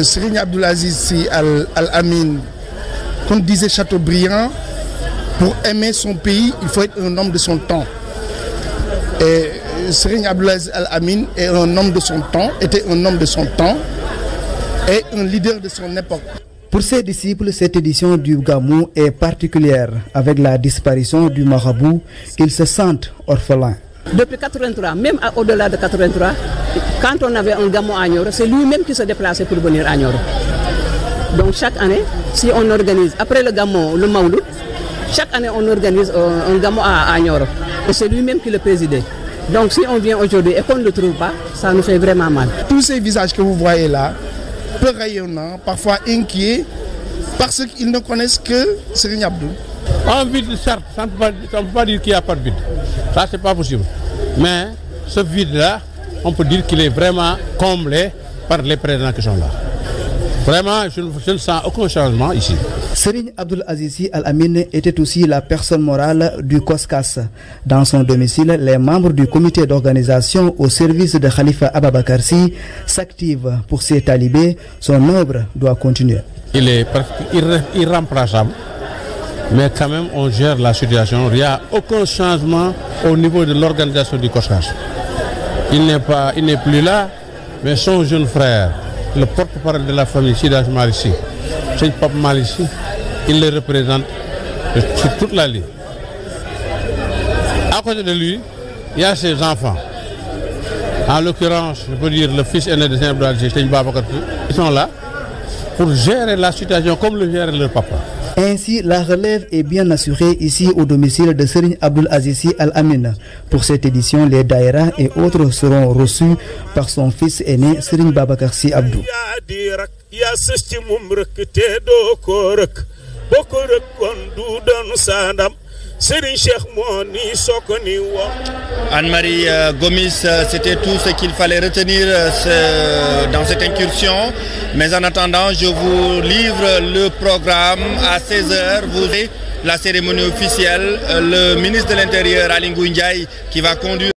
Serigne Abdoul Aziz Sy Al Amine, comme disait Chateaubriand, pour aimer son pays, il faut être un homme de son temps. Et Serigne Abdoul Aziz Al Amine est un homme de son temps, était un homme de son temps et un leader de son époque. Pour ses disciples, cette édition du Gamou est particulière. Avec la disparition du marabout, ils se sentent orphelins. Depuis 83, même au-delà de 83, quand on avait un Gamou à Nioro, c'est lui-même qui se déplaçait pour venir à Nioro. Donc chaque année, si on organise, après le Gamou, le Maouloud, chaque année on organise un Gamou à Nioro. Et c'est lui-même qui le présidait. Donc si on vient aujourd'hui et qu'on ne le trouve pas, ça nous fait vraiment mal. Tous ces visages que vous voyez là, peu rayonnants, parfois inquiets, parce qu'ils ne connaissent que Serigne Abdou. Un vide, certes, ça ne peut pas dire qu'il n'y a pas de vide. Ça, c'est pas possible. Mais ce vide-là, on peut dire qu'il est vraiment comblé par les présidents qui sont là. Vraiment, je ne sens aucun changement ici. Serigne Abdoul Aziz Sy Al Amine était aussi la personne morale du COSCAS. Dans son domicile, les membres du comité d'organisation au service de Khalifa Ababacar Sy s'activent pour ces talibés. Son œuvre doit continuer. Il est irremplaçable, mais quand même on gère la situation. Il n'y a aucun changement au niveau de l'organisation du COSCAS. Il n'est plus là, mais son jeune frère, le porte-parole de la famille Sidaj Malissi, Seigne Pape Malissi, il le représente sur toute la ligne. À côté de lui, il y a ses enfants. En l'occurrence, je peux dire le fils aîné de Seigne Abdoul Aziz, Seigne Babacar Sy. Ils sont là pour gérer la situation comme le gère leur papa. Ainsi, la relève est bien assurée ici au domicile de Serigne Abdoul Aziz Sy Al Amine. Pour cette édition, les daïras et autres seront reçus par son fils aîné Serigne Babacar Sy Abdou. Anne-Marie Gomis, c'était tout ce qu'il fallait retenir dans cette incursion. Mais en attendant, je vous livre le programme à 16h. Vous avez la cérémonie officielle, le ministre de l'Intérieur, Aly Ngouille Ndiaye, qui va conduire